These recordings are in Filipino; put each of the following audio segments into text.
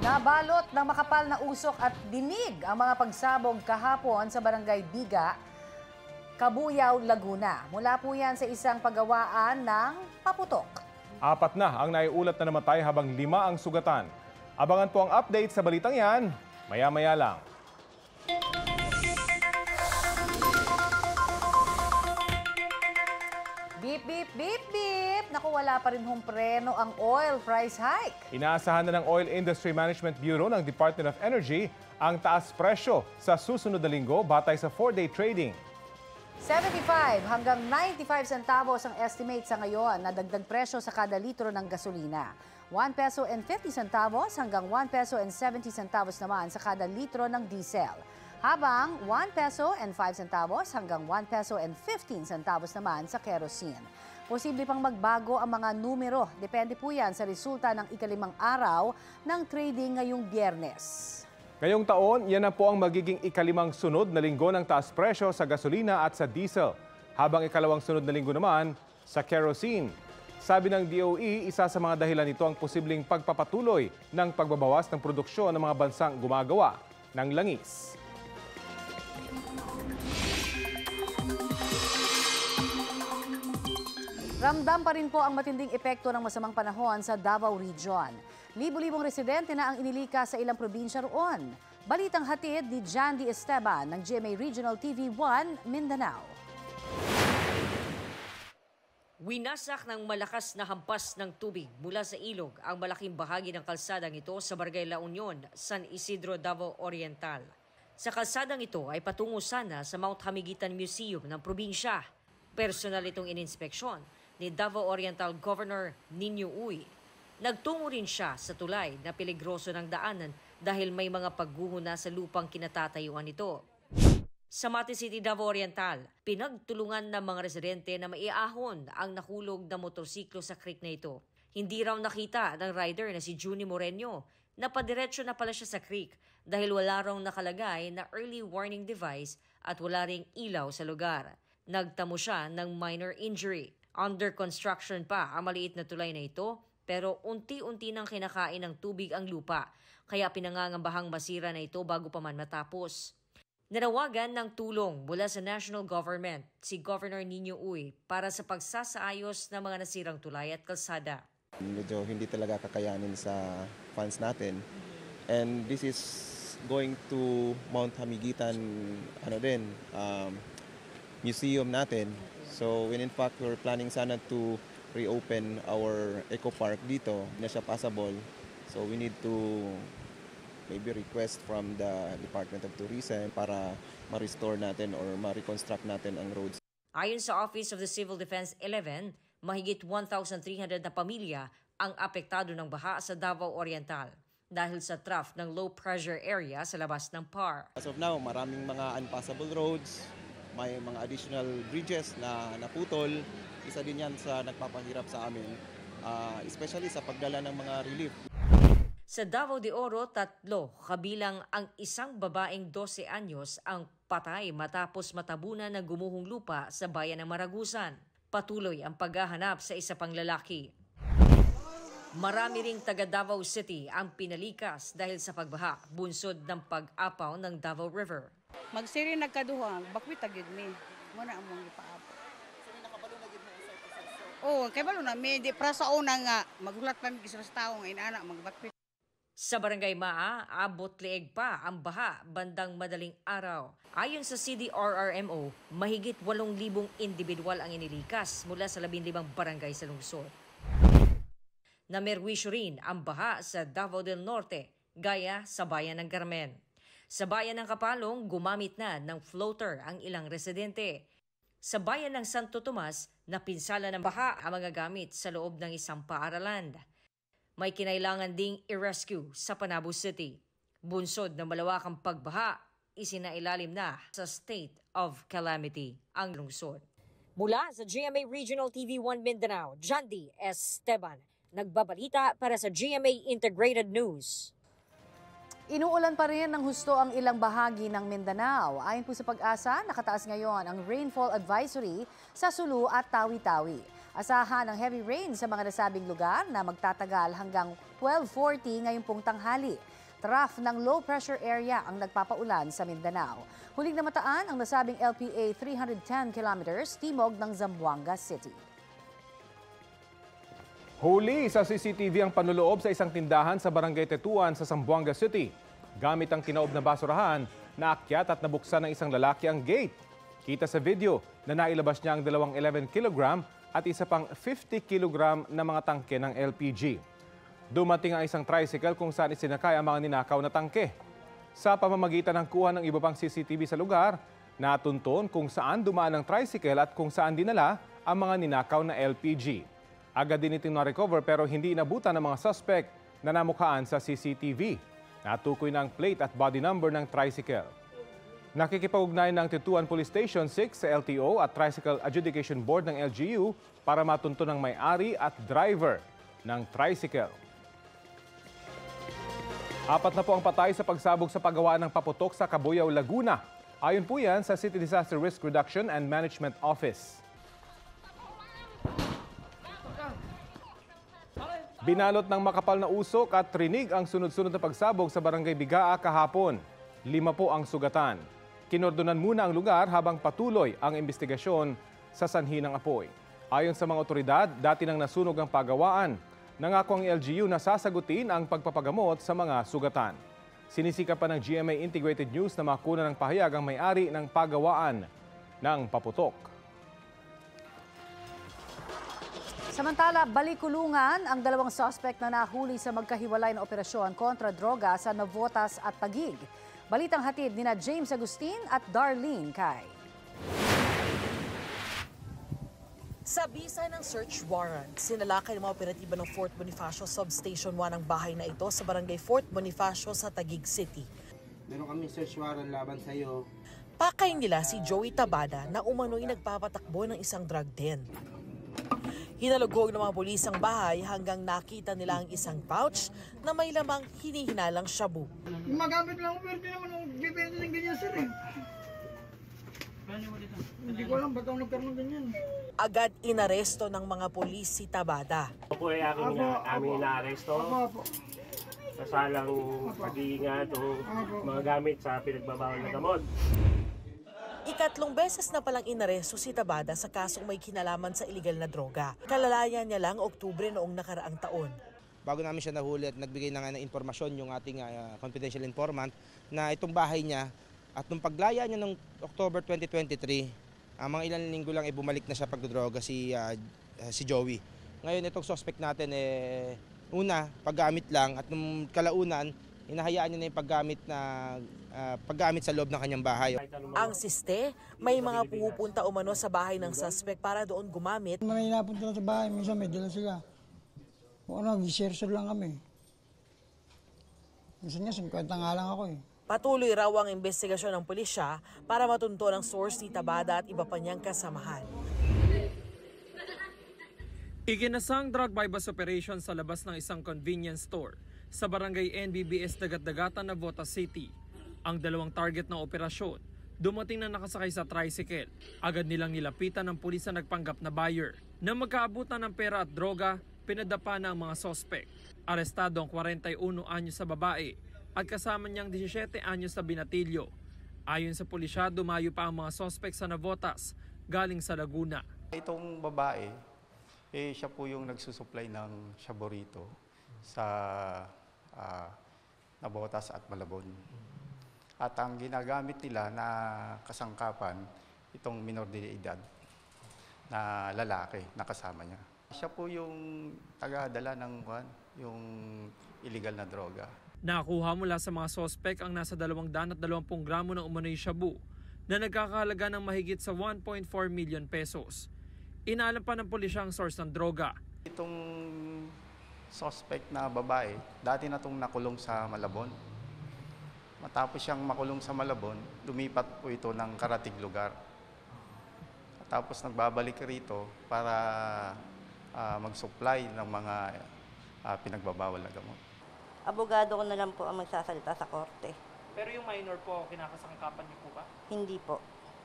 Nabalot ng makapal na usok at dinig ang mga pagsabog kahapon sa Barangay Biga, Kabuyaw, Laguna. Mula po yan sa isang paggawaan ng paputok. 4 na ang naiulat na namatay habang 5 ang sugatan. Abangan po ang update sa balitang yan, maya-maya lang. Beep, beep, beep, beep. Naku, wala pa rin hong preno ang oil price hike. Inaasahan na ng Oil Industry Management Bureau ng Department of Energy ang taas presyo sa susunod na linggo batay sa 4-day trading. 75 hanggang 95 centavos ang estimate sa ngayon na dagdag presyo sa kada litro ng gasolina. 1 peso and 50 centavos hanggang 1 peso and 70 centavos naman sa kada litro ng diesel. Habang 1 peso and 5 centavos hanggang 1 peso and 15 centavos naman sa kerosene. Posible pang magbago ang mga numero. Depende po yan sa resulta ng ika-5 araw ng trading ngayong Biyernes. Ngayong taon, yan na po ang magiging ika-5 sunod na linggo ng taas presyo sa gasolina at sa diesel. Habang ika-2 sunod na linggo naman sa kerosene. Sabi ng DOE, isa sa mga dahilan nito ang posibleng pagpapatuloy ng pagbabawas ng produksyon ng mga bansang gumagawa ng langis. Ramdam pa rin po ang matinding epekto ng masamang panahon sa Davao Region. Libo-libong residente na ang inilikas sa ilang probinsya roon. Balitang hatid ni Jandy Esteban ng GMA Regional TV 1, Mindanao. Winasak ng malakas na hampas ng tubig mula sa ilog ang malaking bahagi ng kalsadang ito sa Barangay La Union, San Isidro, Davao Oriental. Sa kalsadang ito ay patungo sana sa Mount Hamiguitan Museum ng probinsya. Personal itong ininspeksyon ni Davao Oriental Governor Nino Uy. Nagtungo rin siya sa tulay na peligroso ng daanan dahil may mga pagguho na sa lupang kinatatayuan nito. Sa Mati City, Davao Oriental, pinagtulungan ng mga residente na maiahon ang nahulog na motorsiklo sa creek na ito. Hindi raw nakita ng rider na si Junie Moreno na padiretso na pala siya sa creek dahil wala raw nakalagay na early warning device at wala ring ilaw sa lugar. Nagtamo siya ng minor injury. Under construction pa ang maliit na tulay na ito pero unti-unti nang kinakain ng tubig ang lupa kaya pinangangambahang masira na ito bago pa man matapos. Nanawagan ng tulong mula sa national government si Governor Nino Uy para sa pagsasaayos ng mga nasirang tulay at kalsada. Medyo hindi talaga kakayanin sa funds natin and this is going to Mount Hamiguitan museum natin. So when in fact we're planning sana to reopen our eco park dito, hindi na siya passable. So we need to maybe request from the Department of Tourism para ma-restore natin or ma-reconstruct natin ang roads. Ayon sa Office of the Civil Defense 11, mahigit 1,300 na pamilya ang apektado ng baha sa Davao Oriental dahil sa trough ng low pressure area sa labas ng PAR. As of now, maraming mga unpassable roads, may mga additional bridges na naputol. Isa din yan sa nagpapahirap sa amin, especially sa pagdala ng mga relief. Sa Davao de Oro, 3 kabilang ang isang babaeng 12 anyos ang patay matapos matabunan ng gumuhong lupa sa bayan ng Maragusan. Patuloy ang paghahanap sa isa pang lalaki. Marami ring taga Davao City ang pinalikas dahil sa pagbaha bunsod ng pag-apaw ng Davao River. Magsiri nagkaduhang, bakwit agad mi. Muna ang mong ipaapo. Sino nakabalo na gid mo sa Oo, kay balo na mi di para sa una nga magulat pa mi sa tawo nga inana magbakwit. Sa Barangay Maa, abot lieg pa ang baha bandang madaling araw. Ayon sa CDRRMO, mahigit 8,000 individual ang inilikas mula sa 15 barangay sa lungsod. Namerwisyo rin ang baha sa Davao del Norte, gaya sa bayan ng Carmen. Sa bayan ng Kapalong, gumamit na ng floater ang ilang residente. Sa bayan ng Santo Tomas, napinsala ng baha ang mga gamit sa loob ng isang paaralan. May kinailangan ding i-rescue sa Panabo City. Bunsod ng malawakang pagbaha, isinailalim na sa state of calamity ang lungsod. Mula sa GMA Regional TV 1 Mindanao, Jandy Esteban, nagbabalita para sa GMA Integrated News. Inuulan pa rin ng husto ang ilang bahagi ng Mindanao. Ayon po sa Pag-asa, nakataas ngayon ang rainfall advisory sa Sulu at Tawi-Tawi. Asahan ang heavy rain sa mga nasabing lugar na magtatagal hanggang 12:40 ngayong pong tanghali. Trough ng low pressure area ang nagpapaulan sa Mindanao. Huling namataan ang nasabing LPA 310 kilometers timog ng Zamboanga City. Huli sa CCTV ang panloloob sa isang tindahan sa Barangay Tetuan sa Zamboanga City. Gamit ang tinaob na basurahan, naakyat at nabuksan ng isang lalaki ang gate. Kita sa video na nailabas niya ang dalawang 11 kg at isa pang 50 kg na mga tangke ng LPG. Dumating ang isang tricycle kung saan isinakay ang mga ninakaw na tangke. Sa pamamagitan ng kuha ng iba pang CCTV sa lugar, natunton kung saan dumaan ang tricycle at kung saan dinala ang mga ninakaw na LPG. Agad din itong na-recover pero hindi inabutan ng mga suspect na namukhaan sa CCTV. Natukoy na ang plate at body number ng tricycle. Nakikipag-ugnayan ng Tetuan Police Station 6 sa LTO at Tricycle Adjudication Board ng LGU para matunto ng may-ari at driver ng tricycle. 4 na po ang patay sa pagsabog sa paggawa ng paputok sa Cabuyao, Laguna. Ayon po yan sa City Disaster Risk Reduction and Management Office. Binalot ng makapal na usok at trinig ang sunod-sunod na pagsabog sa Barangay Bigaa kahapon. 5 po ang sugatan. Kinordonan muna ang lugar habang patuloy ang investigasyon sa sanhi ng apoy. Ayon sa mga otoridad, dati nang nasunog ang pagawaan. Nangako ang LGU na sasagutin ang pagpapagamot sa mga sugatan. Sinisika pa ng GMA Integrated News na makuna ng pahayag ang may-ari ng pagawaan ng paputok. Samantala, balikulungan ang dalawang suspect na nahuli sa magkahiwalay na operasyon kontra droga sa Navotas at Taguig. Balitang hatid nina James Agustin at Darlene Kai. Sa bisa ng search warrant, sinalakay ng mga operatiba ng Fort Bonifacio Substation 1 ang bahay na ito sa barangay Fort Bonifacio sa Taguig City. Meron kami search warrant laban sa iyo. Pakay nila si Joey Tabada na umano'y nagpapatakbo ng isang drug den. Hinalugog ng mga pulis ang bahay hanggang nakita nila ang isang pouch na may lamang hinihinalang shabu. Magamit lang pero di naman ang depende ng ganyan sir eh. Hindi ko alam ba't ako nagkaroon ng ganyan. Agad inaresto ng mga pulis si Tabada. Ako po ay aming inaaresto. Kasalang pag-iingat o mga gamit sa pinagbabawal na gamot. Ikatlong beses na palang inaresto si Tabada sa kasong may kinalaman sa iligal na droga. Kalalayan niya lang Oktubre noong nakaraang taon. Bago namin siya nahuli at nagbigay na ng informasyon yung ating confidential informant na itong bahay niya at nung paglaya niya noong October 2023, mga ilang linggo lang bumalik na siya pagdodroga si Joey. Ngayon itong suspect natin una paggamit lang at nung kalaunan hinahayaan niya na yung paggamit sa loob ng kanyang bahay. Ang siste, may mga pumupunta umano sa bahay ng suspect para doon gumamit. May napunta sa bahay, minsan may dala sila. O ano, share lang kami. Minsan nga, 50 nga lang ako eh. Patuloy raw ang investigasyon ng pulisya para matunto ang source ni Tabada at iba pa niyang kasamahan. Iginasang drug bypass operation sa labas ng isang convenience store sa barangay NBBS Dagat-Dagatan, Navotas City. Ang dalawang target ng operasyon, dumating na nakasakay sa tricycle. Agad nilang nilapitan ng pulis na nagpanggap na buyer. Nang magkaabutan ng pera at droga, pinadapa na ang mga sospek. Arestado ang 41 anyos sa babae at kasama niyang 17 anyos sa binatilyo. Ayon sa pulisya, dumayo pa ang mga sospek sa Navotas galing sa Laguna. Itong babae, siya po yung nagsusupply ng shaborito sa Navotas at Malabon. At ang ginagamit nila na kasangkapan, itong minor de edad na lalaki na kasama niya. Siya po yung taga-dala ng yung illegal na droga. Nakuha mula sa mga sospek ang nasa 220 gramo ng umano'y shabu na nagkakahalaga ng mahigit sa 1.4 million pesos. Inaalam pa ng pulisya ang source ng droga. Itong suspect na babae, dati na itong nakulong sa Malabon. Matapos siyang makulong sa Malabon, lumipat po ito ng karatig lugar. Tapos nagbabalik rito para mag-supply ng mga pinagbabawal na gamot. abogado ko na lang po ang magsasalita sa korte. Pero yung minor po, kinakasangkapan niyo po ba? Hindi po.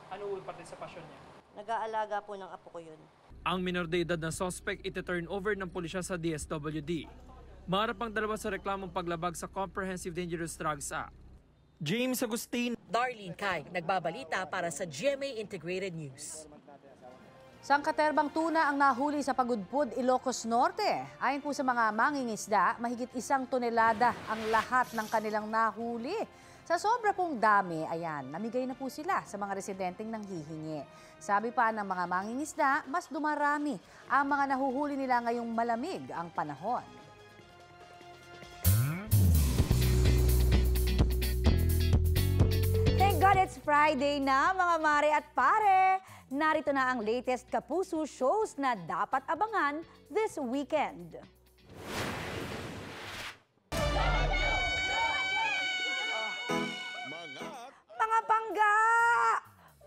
Ano yung partisipasyon niya? Nag-aalaga po ng apo ko yun. Ang minor de edad na suspect iti-turn over ng pulisya sa DSWD. Maharap ang dalawa sa reklamong paglabag sa Comprehensive Dangerous Drugs Act. James Agustin, Darlene Kai, nagbabalita para sa GMA Integrated News. Sangkaterbang tuna ang nahuli sa Pagudpud, Ilocos Norte. Ayon po sa mga mangingisda, mahigit 1 tonelada ang lahat ng kanilang nahuli. Sa sobra pong dami, ayan, namigay na po sila sa mga residenteng nanghihingi. Sabi pa ng mga mangingisda, mas dumarami ang mga nahuhuli nila ngayong malamig ang panahon. Thank God it's Friday na mga mare at pare! Narito na ang latest Kapuso shows na dapat abangan this weekend. Mga pangga!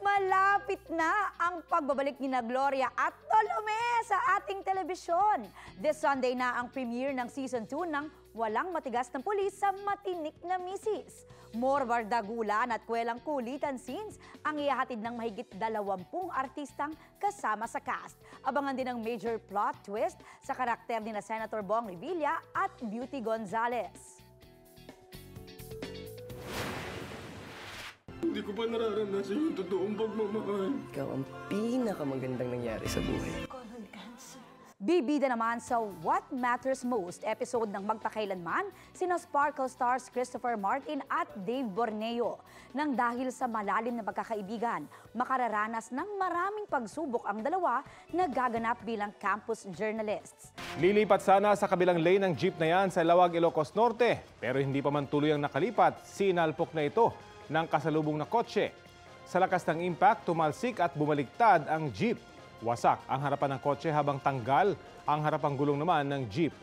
Malapit na ang pagbabalik ni Gloria at Tolome sa ating telebisyon. This Sunday na ang premiere ng Season 2 ng Walang Matigas ng Pulis sa Matinik na Misis. More bardagulan at kwelang kulitan scenes ang ihahatid ng mahigit 20 artistang kasama sa cast. Abangan din ang major plot twist sa karakter ni na Senator Bong Revilla at Beauty Gonzales. Hindi ko pa nararanasan yung totoong pagmamahal. Ikaw ang pinakamagandang nangyari sa buhay. Bibida naman sa What Matters Most episode ng Magpakailanman sina Sparkle stars Christopher Martin at Dave Borneo. Nang dahil sa malalim na pagkakaibigan, makararanas ng maraming pagsubok ang dalawa na gaganap bilang campus journalists. Lilipat sana sa kabilang lane ng jeep na yan sa Lawag, Ilocos Norte. Pero hindi pa man tuloy ang nakalipat, sinalpok na ito ng kasalubong na kotse. Sa lakas ng impact, tumalsik at bumaliktad ang jeep. Wasak ang harapan ng kotse habang tanggal ang harapang gulong naman ng jeep.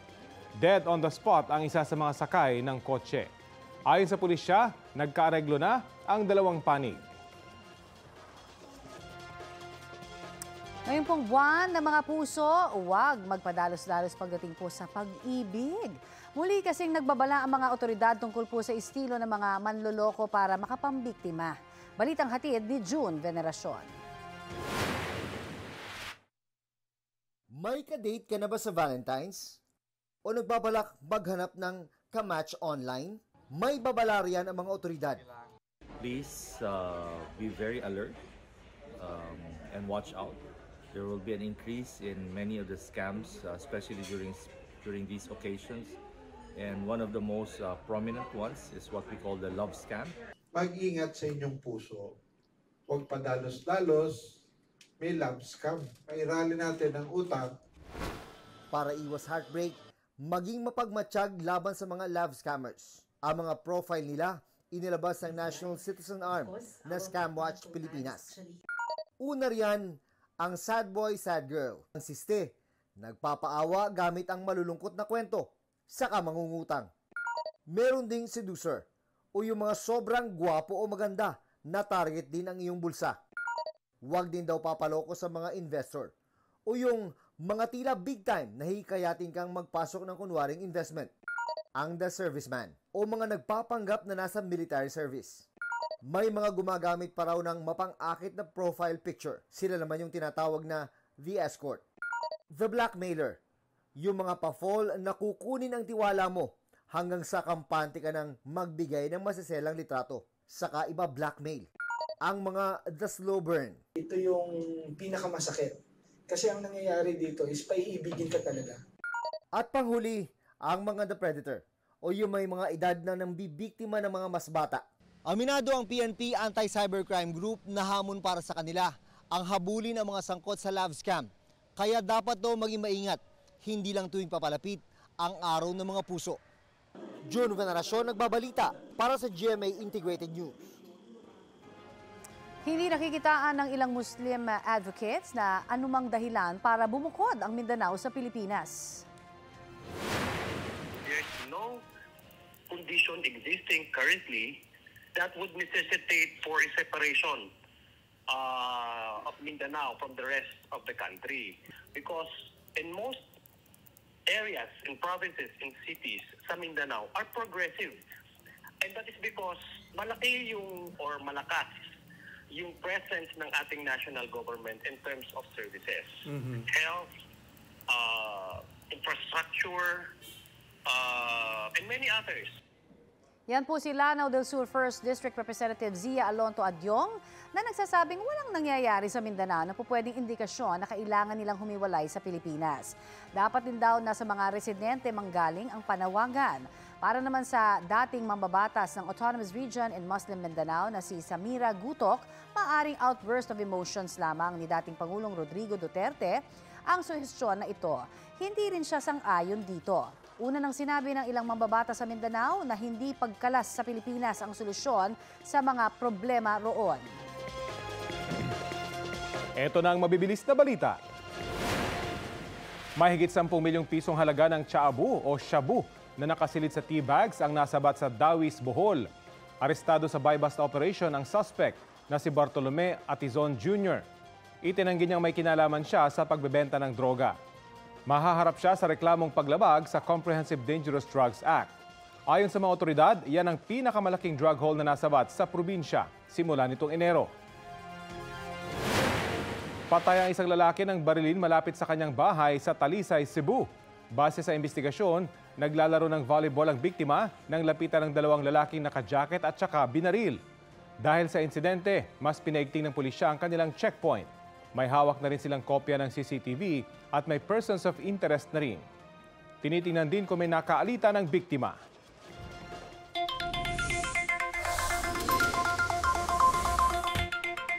Dead on the spot ang isa sa mga sakay ng kotse. Ayon sa pulisya, nagkaareglo na ang dalawang panig. Ngayon pong buwan ng mga puso, huwag magpadalos-dalos pagdating po sa pag-ibig. Muli kasing nagbabala ang mga otoridad tungkol po sa estilo ng mga manloloko para makapambiktima. Balitang hatid ni June Veneracion. May ka-date ka na ba sa Valentine's? O nagbabalak maghanap ng kamatch online? May babala riyan ang mga otoridad. Please be very alert and watch out. There will be an increase in many of the scams, especially during these occasions. And one of the most prominent ones is what we call the love scam. Mag-ingat sa inyong puso. Huwag padalos-dalos. May love scam. Pairali natin ang utang. Para iwas heartbreak, maging mapagmatsyag laban sa mga love scammers. Ang mga profile nila, inilabas ng National Citizen Arm na Scamwatch Pilipinas. Una riyan, ang sad boy, sad girl. Ang siste, nagpapaawa gamit ang malulungkot na kwento, saka mangungutang. Meron ding seducer, o yung mga sobrang gwapo o maganda na target din ang iyong bulsa. Huwag din daw papaloko sa mga investor o yung mga tila big time na hikayatin kang magpasok ng kunwaring investment. Ang the serviceman o mga nagpapanggap na nasa military service. May mga gumagamit pa raw ng mapang-akit na profile picture. Sila naman yung tinatawag na the escort. The blackmailer, yung mga pa-fall na kukunin ang tiwala mo hanggang sa kampante ka ng magbigay ng masaselang litrato. Saka iba blackmail. Ang mga the slow burn. Ito yung pinakamasakit. Kasi ang nangyayari dito is paiibigin ka talaga. At panghuli, ang mga the predator o yung may mga edad na nang bibiktima ng mga mas bata. Aminado ang PNP Anti-Cybercrime Group na hamon para sa kanila ang habulin ng mga sangkot sa love scam. Kaya dapat daw maging maingat, hindi lang tuwing papalapit ang araw ng mga puso. June Veneracion nagbabalita para sa GMA Integrated News. Hindi nakikitaan ng ilang Muslim advocates na anumang dahilan para bumukod ang Mindanao sa Pilipinas. There's no condition existing currently that would necessitate for a separation of Mindanao from the rest of the country. Because in most areas, in provinces, in cities sa Mindanao are progressive. And that is because malaki malakas yung presence ng ating national government in terms of services. Health, infrastructure, and many others. Yan po si Lanao del Sur 1st District Representative Zia Alonto Adyong na nagsasabing walang nangyayari sa Mindanao na po pwedeng indikasyon na kailangan nilang humiwalay sa Pilipinas. Dapat din daw na sa mga residente manggaling ang panawagan. Para naman sa dating mambabatas ng Autonomous Region in Muslim Mindanao na si Samira Gutok, maaring outburst of emotions lamang ni dating Pangulong Rodrigo Duterte ang suhestyon na ito. Hindi rin siya sang-ayon dito. Una nang sinabi ng ilang mambabatas sa Mindanao na hindi pagkalas sa Pilipinas ang solusyon sa mga problema roon. Ito na ang mabibilis na balita. Mahigit 10 milyong pisong halaga ng Chaabu o Shabu na nakasilid sa tea bags ang nasabat sa Dawis, Bohol. Arestado sa buy-bust operation ang suspect na si Bartolome Atizon Jr. Itinanggi niyang may kinalaman siya sa pagbebenta ng droga. Mahaharap siya sa reklamong paglabag sa Comprehensive Dangerous Drugs Act. Ayon sa mga otoridad, yan ang pinakamalaking drug haul na nasabat sa probinsya simula nitong Enero. Patay ang isang lalaki ng barilin malapit sa kanyang bahay sa Talisay, Cebu. Base sa investigasyon, naglalaro ng volleyball ang biktima nang lapitan ng dalawang lalaking naka-jacket at saka binaril. Dahil sa insidente, mas pinaigting ng pulisya ang kanilang checkpoint. May hawak na rin silang kopya ng CCTV at may persons of interest na rin. Tinitingnan din kung may nakaalita ng biktima.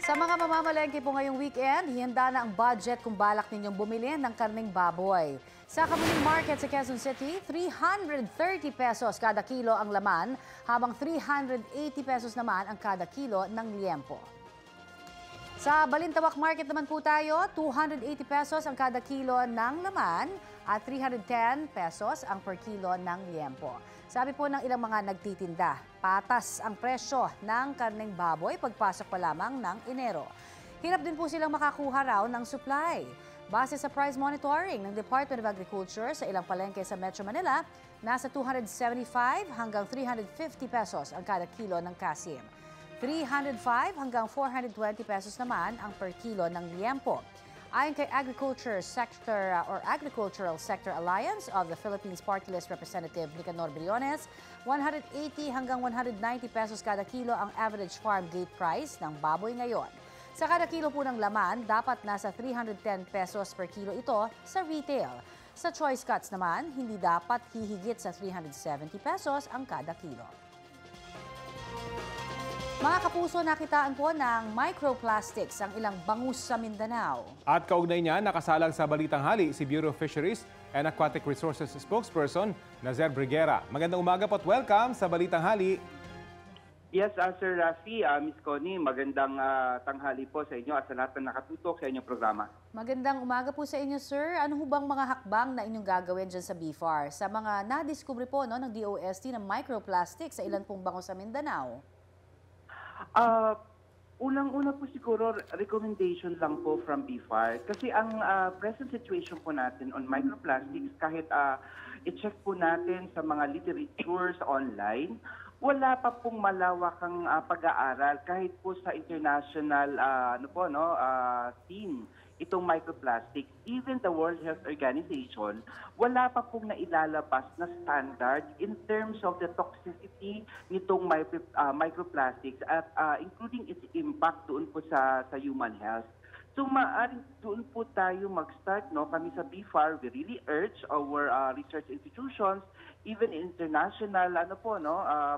Sa mga mamamalengke po ngayong weekend, hihanda na ang budget kung balak ninyong bumili ng karneng baboy. Sa Kamuning Market sa Quezon City, 330 pesos kada kilo ang laman, habang 380 pesos naman ang kada kilo ng liempo. Sa Balintawak Market naman po tayo, 280 pesos ang kada kilo ng laman at 310 pesos ang per kilo ng liempo. Sabi po ng ilang mga nagtitinda, patas ang presyo ng karneng baboy pagpasok pa lamang ng Enero. Hirap din po silang makakuha raw ng supply. Base sa price monitoring ng Department of Agriculture sa ilang palengke sa Metro Manila, nasa 275 hanggang 350 pesos ang kada kilo ng kasim. 305 hanggang 420 pesos naman ang per kilo ng liempo. Ayon kay Agricultural Sector Alliance of the Philippines Party List Representative Nicanor Briones, 180 hanggang 190 pesos kada kilo ang average farm gate price ng baboy ngayon. Sa kada kilo po ng laman, dapat nasa 310 pesos per kilo ito sa retail. Sa choice cuts naman, hindi dapat hihigit sa 370 pesos ang kada kilo. Mga kapuso, nakitaan po ng microplastics ang ilang bangus sa Mindanao. At kaugnay niya, nakasalang sa Balitang Hali si Bureau of Fisheries and Aquatic Resources spokesperson Nazer Briguera. Magandang umaga po at welcome sa Balitang Hali. Yes, Sir Rafi, Miss Connie, magandang tanghali po sa inyo at sa lahat ng nakatutok sa inyong programa. Magandang umaga po sa inyo, sir. Ano ho bang mga hakbang na inyong gagawin dyan sa BFAR sa mga nadiskubre po ng DOST ng microplastics sa ilan pong bangus sa Mindanao? Unang-una po siguro, recommendation lang po from BFAR. Kasi ang present situation po natin on microplastics, kahit i-check po natin sa mga literatures online, wala pa pong malawakang pag-aaral kahit po sa international scene itong microplastics. Even the World Health Organization, wala pa pong nailalabas na standard in terms of the toxicity nitong microplastics at including its impact doon po sa human health. So maaaring doon po tayo mag-start, kami sa BFAR, we really urge our research institutions, even international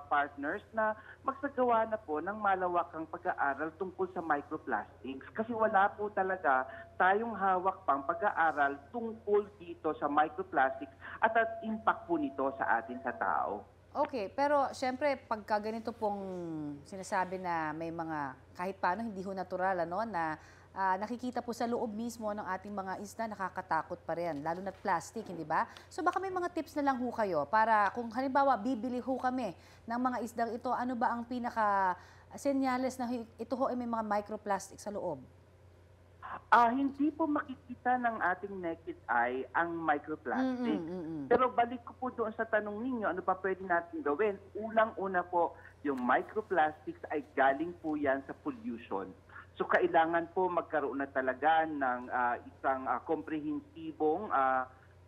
partners na magsagawa na po ng malawakang pag-aaral tungkol sa microplastics. Kasi wala po talaga tayong hawak pang pag-aaral tungkol dito sa microplastics at impact po nito sa atin sa tao. Okay, pero syempre pagka ganito pong sinasabi na may mga kahit paano hindi ho natural na nakikita po sa loob mismo ng ating mga isda, nakakatakot pa rin, lalo na plastic, hindi ba? So baka may mga tips na lang ho kayo para kung halimbawa bibili ho kami ng mga isdang ito, ano ba ang pinaka-senyales na ito ho ay may mga microplastic sa loob? Hindi po makikita ng ating naked eye ang microplastic. Pero balik ko po doon sa tanong ninyo, ano pa pwede natin gawin? Unang-una po, yung microplastics ay galing po yan sa pollution. So kailangan po magkaroon na talaga ng isang komprehensibong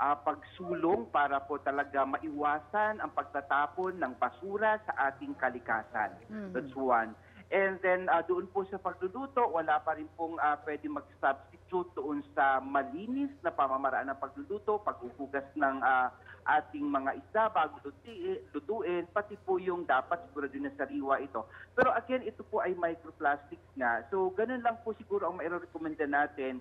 pagsulong para po talaga maiwasan ang pagtatapon ng basura sa ating kalikasan. That's one. And then doon po sa pagluluto, wala pa rin pong pwede mag-substitute doon sa malinis na pamamaraan ng pagluluto, paghuhugas ng ating mga isda bago lutuin, pati po yung dapat siguro din na sariwa ito. Pero again, ito po ay microplastics nga. So ganun lang po siguro ang mairekomenda natin.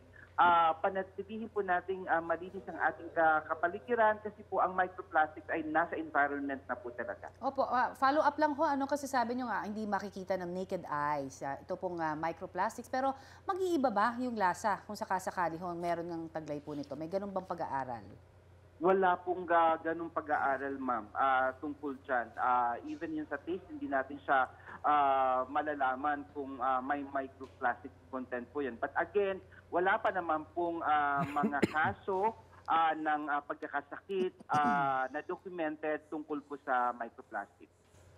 Panatilihin po nating malinis ang ating kapaligiran kasi po ang microplastics ay nasa environment na po talaga. Opo, follow up lang ho, ano kasi sabi nyo nga, hindi makikita ng naked eyes, ito pong microplastics, pero mag-iiba ba yung lasa kung sakasakali ho meron ng taglay po nito? May ganun bang pag-aaral? Wala pong ganung pag-aaral, ma'am, tungkol dyan. Even yung sa taste, hindi natin siya malalaman kung may microplastic content po yan. But again, wala pa naman pong mga kaso ng pagkakasakit na documented tungkol po sa microplastic.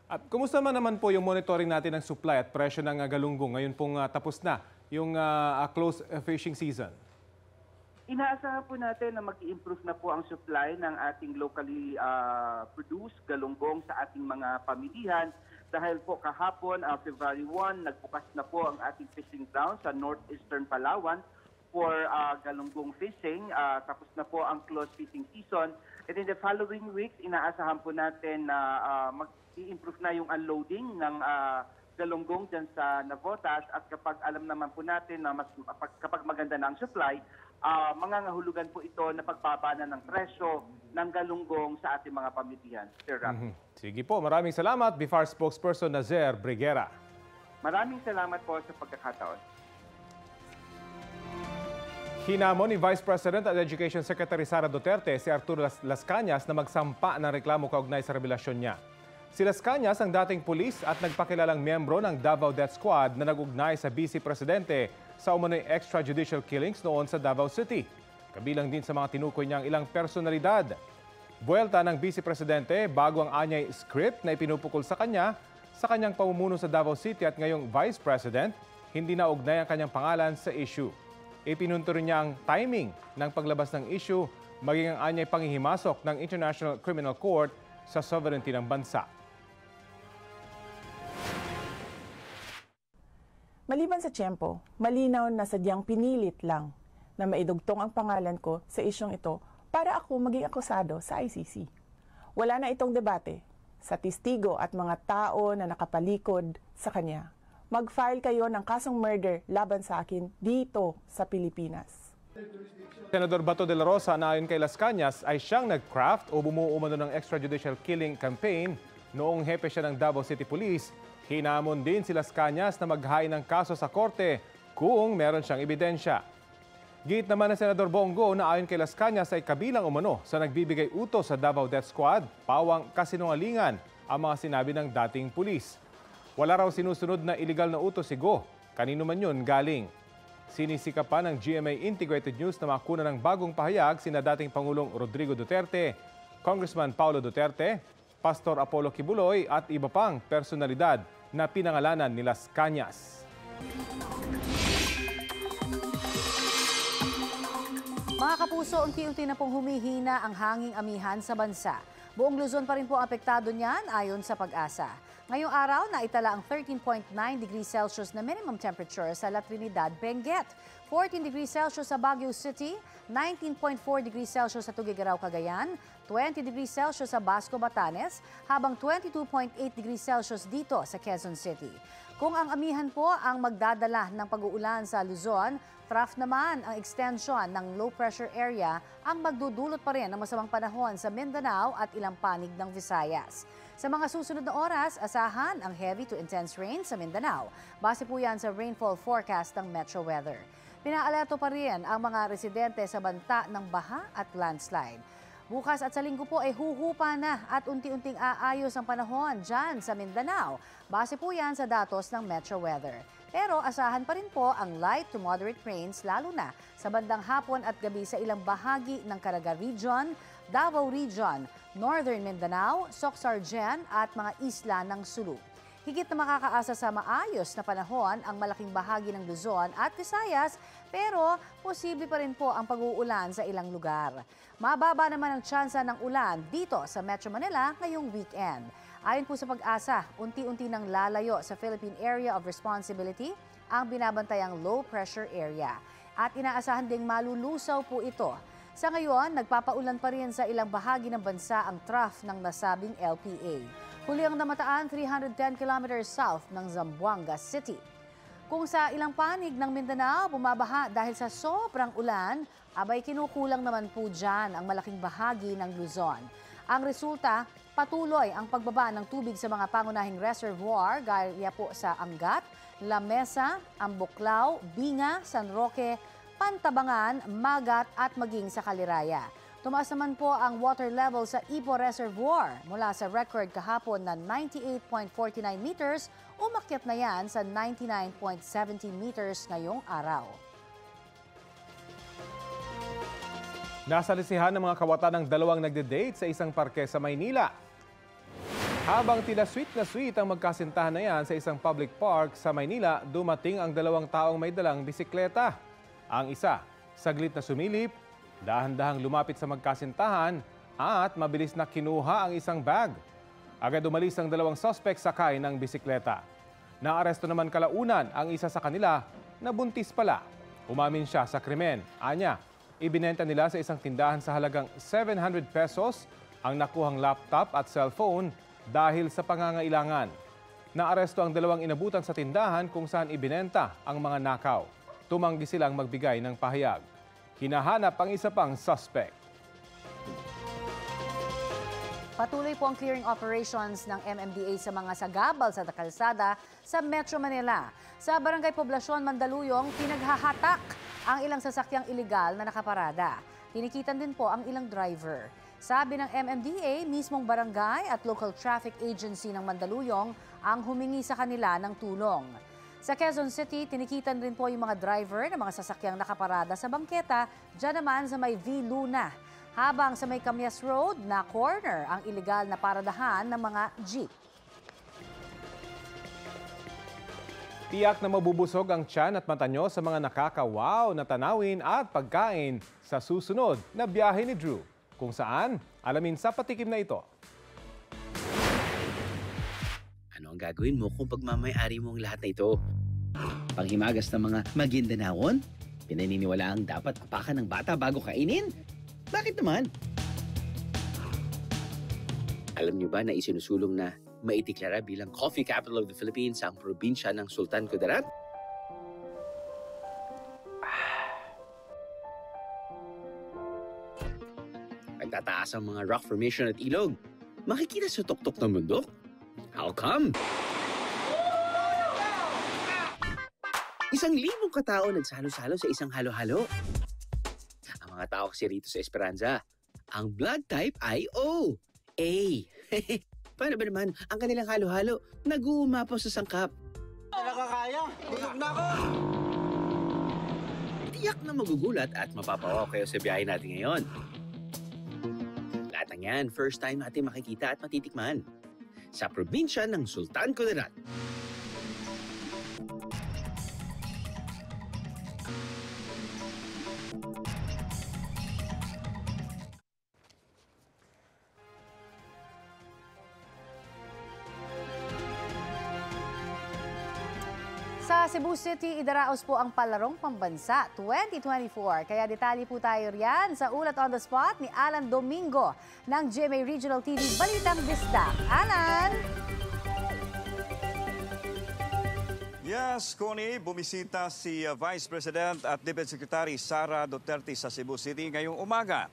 At kumusta naman po yung monitoring natin ng supply at presyo ng galunggong? Ngayon pong tapos na yung close fishing season. Inaasahan po natin na mag-i-improve na po ang supply ng ating locally produced galunggong sa ating mga pamilihan. Dahil po kahapon, February 1, nagbukas na po ang ating fishing ground sa northeastern Palawan for galunggong fishing. Tapos na po ang close fishing season. And in the following weeks, inaasahan po natin na mag-i-improve na yung unloading ng galunggong dyan sa Navotas. At kapag alam naman po natin na kapag maganda na ang supply, mangangahulugan po ito na pagbaba na ng presyo ng galunggong sa ating mga pamilihan. Sir Ram. Sige po, maraming salamat. BIFAR spokesperson Nazer Briguera. Maraming salamat po sa pagkakataon. Hinamon ni Vice President at Education Secretary Sara Duterte si Arturo Las Cañas na magsampa ng reklamo kaugnay sa revelasyon niya. Si Las Cañas ang dating pulis at nagpakilalang miyembro ng Davao Death Squad na nag-ugnay sa Vice Presidente sa umano'y extrajudicial killings noon sa Davao City. Kabilang din sa mga tinukoy niyang ilang personalidad. Buwelta ng Vice Presidente bago ang anyay script na ipinupukol sa kanyang pamumuno sa Davao City at ngayong Vice President, hindi na ugnay ang kanyang pangalan sa issue. Ipinunto rin niya ang timing ng paglabas ng issue maging ang anyay panghihimasok ng International Criminal Court sa sovereignty ng bansa. Maliban sa tiyempo, malinaw na sadyang pinilit lang na maidugtong ang pangalan ko sa isyong ito para ako maging akusado sa ICC. Wala na itong debate sa testigo at mga tao na nakapalikod sa kanya. Mag-file kayo ng kasong murder laban sa akin dito sa Pilipinas. Senador Bato de la Rosa na ayon kay Las Cañas ay siyang nag-craft o bumuo umano ng extrajudicial killing campaign noong hepe siya ng Davao City Police. Hinamon din si Las Cañas na maghain ng kaso sa korte kung meron siyang ebidensya. Git naman ng Senador Bongo na ayon kay Las Cañas ay kabilang umano sa nagbibigay utos sa Davao Death Squad, pawang kasinungalingan ang mga sinabi ng dating pulis. Wala raw sinusunod na iligal na utos si Go, kanino man yun galing. Sinisika pa ng GMA Integrated News na makuna ng bagong pahayag sina dating Pangulong Rodrigo Duterte, Congressman Paulo Duterte, Pastor Apollo Kibuloy at iba pang personalidad na pinangalanan ni Las Cañas. Mga kapuso, unti-unti na pong humihina ang hanging amihan sa bansa. Buong Luzon pa rin po apektado niyan ayon sa Pag-asa. Ngayong araw, naitala ang 13.9 degrees Celsius na minimum temperature sa La Trinidad, Benguet, 14 degrees Celsius sa Baguio City, 19.4 degrees Celsius sa Tuguegarao, Cagayan, 20 degrees Celsius sa Basco, Batanes, habang 22.8 degrees Celsius dito sa Quezon City. Kung ang amihan po ang magdadala ng pag-uulan sa Luzon, trough naman ang extension ng low pressure area ang magdudulot pa rin ng masamang panahon sa Mindanao at ilang panig ng Visayas. Sa mga susunod na oras, asahan ang heavy to intense rain sa Mindanao. Base po yan sa rainfall forecast ng Metro Weather. Pinaalerto pa rin ang mga residente sa banta ng baha at landslide. Bukas at sa linggo po ay huhupa na at unti-unting aayos ang panahon dyan sa Mindanao. Base po yan sa datos ng Metro Weather. Pero asahan pa rin po ang light to moderate rains lalo na sa bandang hapon at gabi sa ilang bahagi ng Caraga Region, Davao Region, Northern Mindanao, Soc-Sargen at mga isla ng Sulu. Higit na makakaasa sa maayos na panahon ang malaking bahagi ng Luzon at Visayas, pero posible pa rin po ang pag-uulan sa ilang lugar. Mababa naman ang tsansa ng ulan dito sa Metro Manila ngayong weekend. Ayon po sa Pag-asa, unti-unti nang lalayo sa Philippine Area of Responsibility ang binabantayang low pressure area. At inaasahan ding malulusaw po ito. Sa ngayon, nagpapaulan pa rin sa ilang bahagi ng bansa ang trough ng nasabing LPA. Huli ang namataan 310 kilometers south ng Zamboanga City. Kung sa ilang panig ng Mindanao bumabaha dahil sa sobrang ulan, abay kinukulang naman po dyan ang malaking bahagi ng Luzon. Ang resulta, patuloy ang pagbaba ng tubig sa mga pangunahing reservoir gaya po sa Angat, La Mesa, Ambuklao, Binga, San Roque, Pantabangan, Magat at maging sa Caliraya. Tumaas naman po ang water level sa Ipo Reservoir mula sa record kahapon na 98.49 meters, umakyat na yan sa 99.70 meters ngayong araw. Nasa lisihan ng mga kawatan ng dalawang nagde-date sa isang parke sa Maynila. Habang tila sweet na sweet ang magkasintahan na yan sa isang public park sa Maynila, dumating ang dalawang taong may dalang bisikleta. Ang isa, saglit na sumilip, dahan-dahang lumapit sa magkasintahan at mabilis na kinuha ang isang bag. Agad umalis ang dalawang suspect sakay ng bisikleta. Naaresto naman kalaunan ang isa sa kanila na buntis pala. Umamin siya sa krimen. Anya, ibinenta nila sa isang tindahan sa halagang 700 pesos ang nakuhang laptop at cellphone dahil sa pangangailangan. Naaresto ang dalawang inabutan sa tindahan kung saan ibinenta ang mga nakaw. Tumanggi silang magbigay ng pahayag. Hinahanap ang isa pang suspect. Patuloy po ang clearing operations ng MMDA sa mga sagabal sa kalsada sa Metro Manila. Sa Barangay Poblasyon, Mandaluyong, pinaghahatak ang ilang sasakyang iligal na nakaparada. Tinikitan din po ang ilang driver. Sabi ng MMDA, mismong barangay at local traffic agency ng Mandaluyong ang humingi sa kanila ng tulong. Sa Quezon City, tinikitan rin po yung mga driver ng mga sasakyang nakaparada sa bangketa, dyan naman sa may V. Luna. Habang sa may Camias Road na corner ang iligal na paradahan ng mga jeep. Tiyak na mabubusog ang tiyan at mata nyo sa mga nakakawaw na tanawin at pagkain sa susunod na biyahe ni Drew. Kung saan, alamin sa patikim na ito. Ano ang gagawin mo kung pagmamayari mo ang lahat na ito? Panghimagas ng mga Maguindanawon? Pinaniniwala ang dapat apakan ng bata bago kainin? Bakit naman? Alam niyo ba na isinusulong na maitiklara bilang coffee capital of the Philippines ang probinsya ng Sultan Kudarat? Pagtataas ang mga rock formation at ilog, makikita sa tuktok ng bundok? How come? 1,000 katao nagsalo-salo sa isang halo-halo. Ang mga tao kasi rito sa Esperanza, ang blood type ay O. A. Paano ba naman ang kanilang halo-halo nag-uumapaw sa sangkap? Hindi nakakaya. Busog na ako. Tiyak na magugulat at mapapawaw kayo sa biyahe natin ngayon. Lahat ng yan, first time natin makikita at matitikman. Sa probinsya ng Sultan Kudarat. Sa Cebu City, idaraos po ang Palarong Pambansa 2024. Kaya detalye po tayo riyan sa ulat on the spot ni Alan Domingo ng GMA Regional TV Balitang Vista. Alan! Yes, Connie, bumisita si Vice President at Deputy Secretary Sara Duterte sa Cebu City ngayong umaga.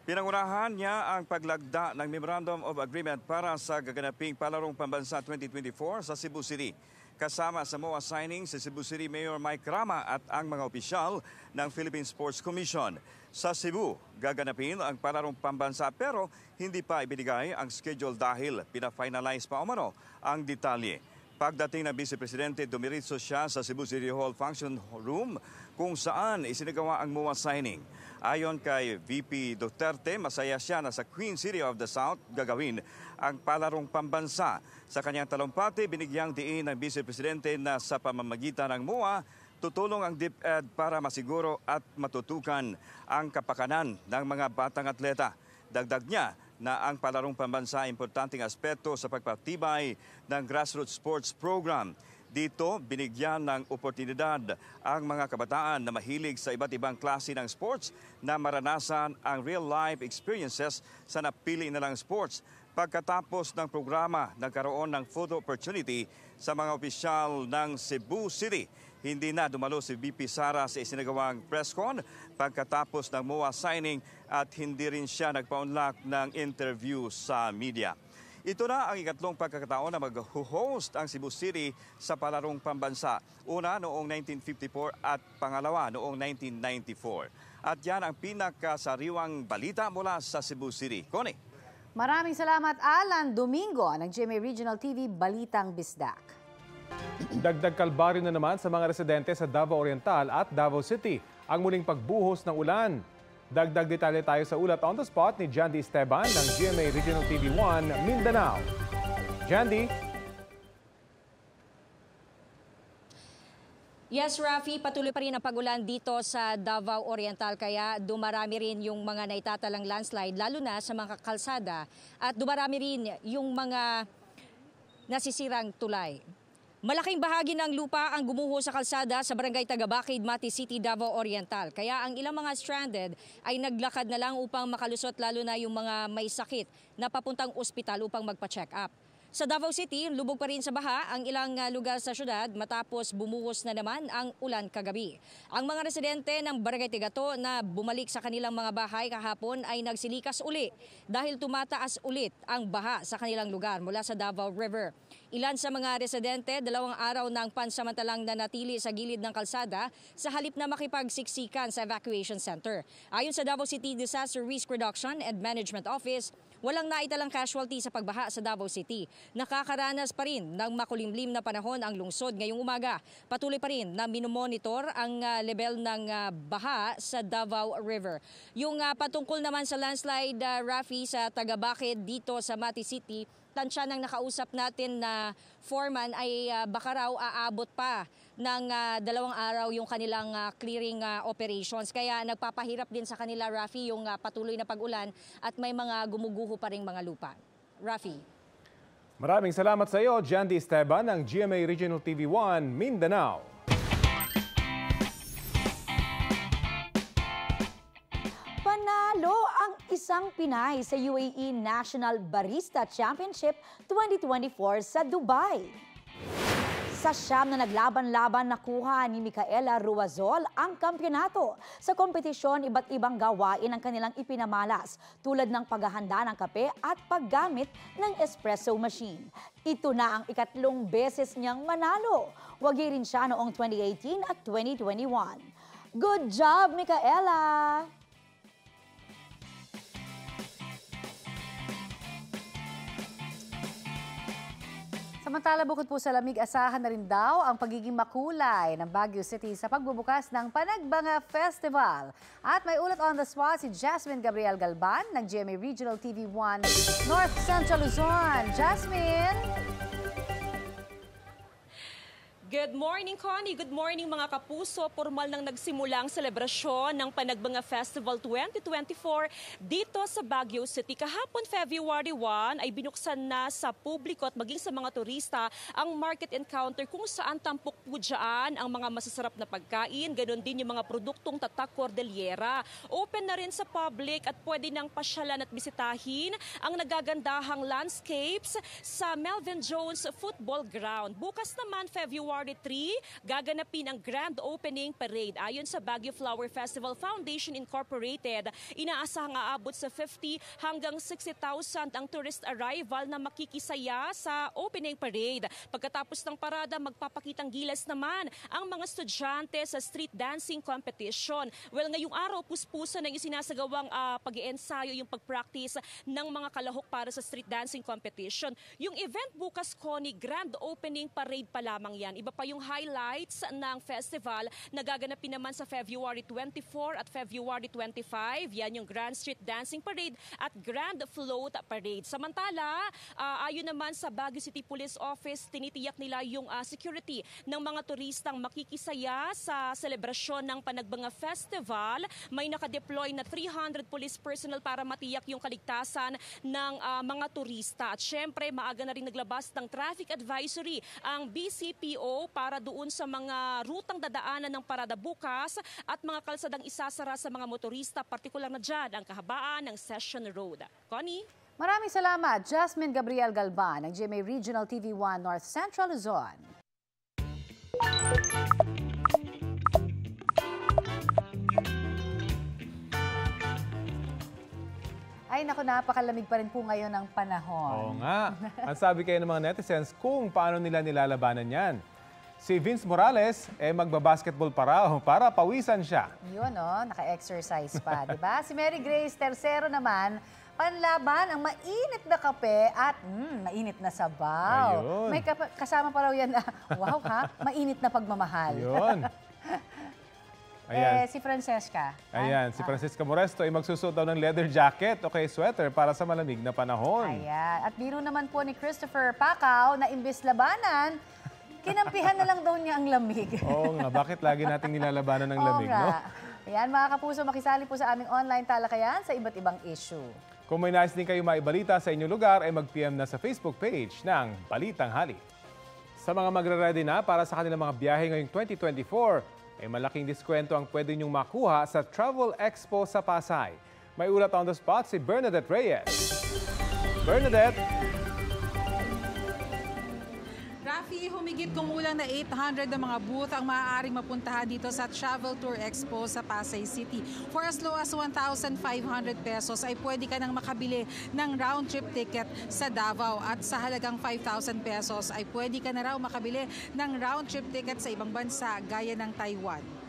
Pinangunahan niya ang paglagda ng Memorandum of Agreement para sa gaganaping Palarong Pambansa 2024 sa Cebu City. Kasama sa MOA signing si Cebu City Mayor Mike Rama at ang mga opisyal ng Philippine Sports Commission. Sa Cebu, gaganapin ang Palarong Pambansa pero hindi pa ibinigay ang schedule dahil pina-finalize pa umano ang detalye. Pagdating ng Vice Presidente, dumiritso siya sa Cebu City Hall Function Room kung saan isinagawa ang MOA signing. Ayon kay VP Duterte, masaya siya na sa Queen City of the South gagawin ang Palarong Pambansa. Sa kanyang talumpati, binigyang diin ng Vice Presidente na sa pamamagitan ng MOA, tutulong ang DepEd para masiguro at matutukan ang kapakanan ng mga batang atleta. Dagdag niya na ang Palarong Pambansa ay importanteng aspeto sa pagpatibay ng grassroots sports program. Dito, binigyan ng oportunidad ang mga kabataan na mahilig sa iba't ibang klase ng sports na maranasan ang real-life experiences sa napili nilang sports. Pagkatapos ng programa, nagkaroon ng photo opportunity sa mga opisyal ng Cebu City. Hindi na dumalo si VP Sara sa isinagawang press con pagkatapos ng MOA signing at hindi rin siya nagpaunlak ng interview sa media. Ito na ang ikatlong pagkakataon na mag-host ang Cebu City sa Palarong Pambansa. Una noong 1954 at pangalawa noong 1994. At yan ang pinakasariwang balita mula sa Cebu City. Connie. Maraming salamat, Alan Domingo ng GMA Regional TV Balitang Bisdak. Dagdag kalbaryo na naman sa mga residente sa Davao Oriental at Davao City ang muling pagbuhos ng ulan. Dagdag detalye tayo sa ulat on the spot ni Jandy Esteban ng GMA Regional TV 1 Mindanao. Jandy? Yes, Rafi, patuloy pa rin ang pagulan dito sa Davao Oriental kaya dumarami rin yung mga naitatalang landslide lalo na sa mga kalsada at dumarami rin yung mga nasisirang tulay. Malaking bahagi ng lupa ang gumuho sa kalsada sa Barangay Tagabakid, Mati City, Davao Oriental. Kaya ang ilang mga stranded ay naglakad na lang upang makalusot lalo na yung mga may sakit na papuntang ospital upang magpa-check up. Sa Davao City, lubog pa rin sa baha ang ilang lugar sa syudad matapos bumuhos na naman ang ulan kagabi. Ang mga residente ng Barangay Tigato na bumalik sa kanilang mga bahay kahapon ay nagsilikas uli dahil tumataas ulit ang baha sa kanilang lugar mula sa Davao River. Ilan sa mga residente, 2 araw ng pansamantalang nanatili sa gilid ng kalsada sa halip na makipagsiksikan sa evacuation center. Ayon sa Davao City Disaster Risk Reduction and Management Office, walang naitalang casualty sa pagbaha sa Davao City. Nakakaranas pa rin ng makulimlim na panahon ang lungsod ngayong umaga. Patuloy pa rin na minomonitor ang level ng baha sa Davao River. Yung patungkol naman sa landslide, Rafi, sa Tagabakid dito sa Mati City, tansya ng nakausap natin na foreman ay baka raw aabot pa ng 2 araw yung kanilang clearing operations. Kaya nagpapahirap din sa kanila, Rafi, yung patuloy na pag-ulan at may mga gumuguho pa ring mga lupa. Rafi. Maraming salamat sa iyo, Jandy Esteban ng GMA Regional TV 1 Mindanao. Panalo ang isang Pinay sa UAE National Barista Championship 2024 sa Dubai. Sa siyam na naglaban-laban, nakuha ni Micaela Ruazol ang kampyonato. Sa kompetisyon, iba't ibang gawain ang kanilang ipinamalas tulad ng paghahanda ng kape at paggamit ng espresso machine. Ito na ang ikatlong beses niyang manalo. Wagi rin siya noong 2018 at 2021. Good job, Micaela! Samantala, bukod po sa lamig, asahan na rin daw ang pagiging makulay ng Baguio City sa pagbubukas ng Panagbanga Festival. At may ulat on the spot si Jasmine Gabriel Galban ng GMA Regional TV 1 North Central Luzon. Jasmine! Good morning, Connie. Good morning, mga kapuso. Formal nang nagsimula ang selebrasyon ng Panagbanga Festival 2024 dito sa Baguio City. Kahapon, February 1, ay binuksan na sa publiko at maging sa mga turista ang market encounter kung saan tampok po dyan ang mga masasarap na pagkain. Ganon din yung mga produktong Tatak Cordillera. Open na rin sa public at pwede nang pasyalan at bisitahin ang nagagandahang landscapes sa Melvin Jones Football Ground. Bukas naman, February February 3, gaganapin ang grand opening parade. Ayon sa Baguio Flower Festival Foundation Incorporated, inaasahang aabot sa 50 hanggang 60,000 ang tourist arrival na makikisaya sa opening parade. Pagkatapos ng parada, magpapakitang gilas naman ang mga estudyante sa street dancing competition. Well, ngayong araw, puspusan ng isinasagawang pag-iensayo, yung pag-practice ng mga kalahok para sa street dancing competition. Yung event bukas, Connie, grand opening parade pa lamang yan. Iba pa yung highlights ng festival na gaganapin naman sa February 24 at February 25. Yan yung Grand Street Dancing Parade at Grand Float Parade. Samantala, ayon naman sa Baguio City Police Office, tinitiyak nila yung security ng mga turistang makikisaya sa selebrasyon ng Panagbanga Festival. May nakadeploy na 300 police personnel para matiyak yung kaligtasan ng mga turista. At syempre, maaga na rin naglabas ng traffic advisory ang BCPO para doon sa mga rutang dadaanan ng parada bukas at mga kalsadang isasara sa mga motorista, partikular na dyan ang kahabaan ng Session Road. Connie? Maraming salamat, Jasmine Gabriel Galban, ng GMA Regional TV1 North Central Luzon. Ay naku, napakalamig pa rin po ngayon ng panahon. Oo nga. Ang sabi kayo ng mga netizens kung paano nila nilalabanan yan. Si Vince Morales, magbabasketball para pawisan siya. Yun, naka-exercise pa, di ba? Si Mary Grace Tercero naman, panlaban ang mainit na kape at mainit na sabaw. Ayun. May kasama pa raw yan na, wow ha, mainit na pagmamahal. Yun. Ayan. Si Francesca. Ayan, si Francesca Moresto ay magsusuot daw ng leather jacket o kaya sweater para sa malamig na panahon. Ayan. At biro naman po ni Christopher Pacao na imbis labanan, kinampihan na lang daw niya ang lamig. Oo nga, bakit lagi nating nilalabanan ng lamig, no? Ayan, mga kapuso, makisali po sa aming online talakayan sa iba't ibang issue. Kung may nais din kayo maibalita sa inyong lugar, ay mag-PM na sa Facebook page ng Balitang Hali. Sa mga magre-ready na para sa kanilang mga biyahe ngayong 2024, ay malaking diskwento ang pwede niyong makuha sa Travel Expo sa Pasay. May ulat on the spot si Bernadette Reyes. Bernadette! Rafi, humigit kumulang na 800 na mga booth ang maaaring mapuntahan dito sa Travel Tour Expo sa Pasay City. For as low as 1,500 pesos ay pwede ka nang makabili ng round-trip ticket sa Davao at sa halagang 5,000 pesos ay pwede ka na raw makabili ng round-trip ticket sa ibang bansa gaya ng Taiwan.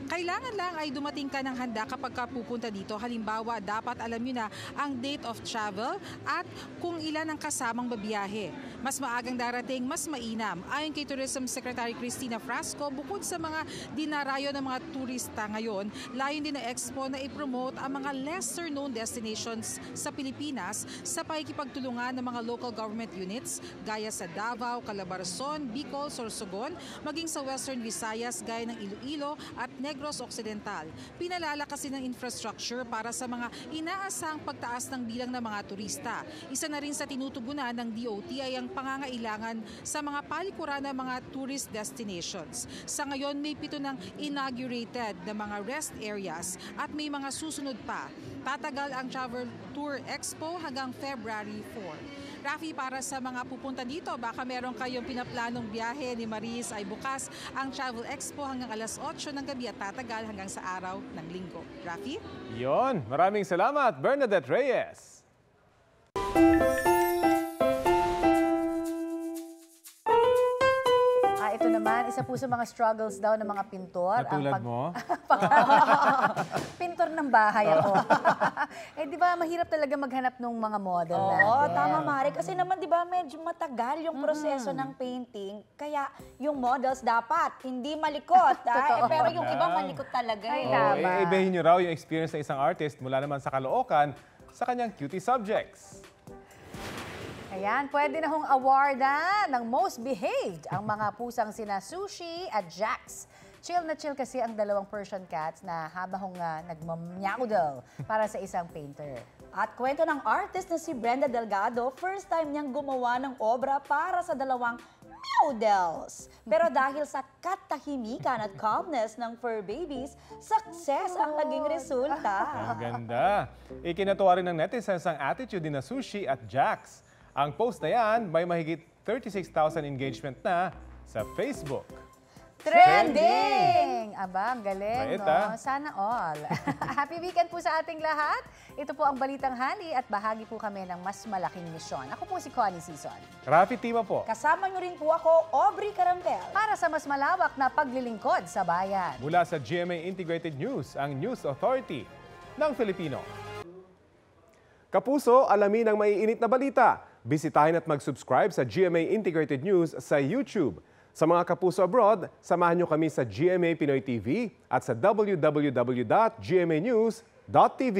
Kailangan lang ay dumating ka ng handa kapag ka pupunta dito. Halimbawa, dapat alam nyo na ang date of travel at kung ilan ang kasamang babiyahe. Mas maagang darating, mas mainam. Ayon kay Tourism Secretary Cristina Frasco, bukod sa mga dinarayo ng mga turista ngayon, layon din ng Expo na i-promote ang mga lesser-known destinations sa Pilipinas sa pakikipagtulungan ng mga local government units gaya sa Davao, Calabarzon, Bicol, Sorsogon, maging sa Western Visayas gaya ng Iloilo at Negros Occidental. Pinalalakasin ng infrastructure para sa mga inaasang pagtaas ng bilang ng mga turista. Isa na rin sa tinutugunan ng DOT ay ang pangangailangan sa mga palikuran ng mga tourist destinations. Sa ngayon, may 7 ng inaugurated na mga rest areas at may mga susunod pa. Tatagal ang Travel Tour Expo hanggang February 4. Rafi, para sa mga pupunta dito, baka meron kayong pinaplanong biyahe ni Maris ay bukas ang Travel Expo hanggang alas 8 ng gabi at tatagal hanggang sa araw ng Linggo. Rafi? Yon, maraming salamat, Bernadette Reyes. Ito naman, isa po sa mga struggles daw ng mga pintor. Natulad mo? Pintor ng bahay ako. Di ba, mahirap talaga maghanap ng mga model natin. Oo, tama, Mari. Kasi naman, di ba, medyo matagal yung proseso ng painting. Kaya yung models dapat hindi malikot. Pero yung iba malikot talaga. Ay, tama. Ibahin nyo raw yung experience ng isang artist mula naman sa Caloocan sa kanyang cutie subjects. Ayan, pwede na hong awardan ng most behaved ang mga pusang sina Sushi at Jax. Chill na chill kasi ang dalawang Persian cats na habang nagmamyaudal para sa isang painter. At kwento ng artist na si Brenda Delgado, first time niyang gumawa ng obra para sa dalawang models. Pero dahil sa katahimikan at calmness ng fur babies, success ang naging resulta. Ang ganda. Ikinatuwa rin ng netizens ang attitude ni Sushi at Jax. Ang post na yan, may mahigit 36,000 engagement na sa Facebook. Trending! Aba, ang galing, Bait, no? Sana all. Happy weekend po sa ating lahat. Ito po ang Balitang Hali at bahagi po kami ng mas malaking misyon. Ako po si Connie Sison. Rafi Tima po. Kasama nyo rin po ako, Aubrey Carampel. Para sa mas malawak na paglilingkod sa bayan. Mula sa GMA Integrated News, ang News Authority ng Filipino. Kapuso, alamin ang maiinit na balita. Bisitahin at mag-subscribe sa GMA Integrated News sa YouTube. Sa mga kapuso abroad, samahan nyo kami sa GMA Pinoy TV at sa www.gmanews.tv.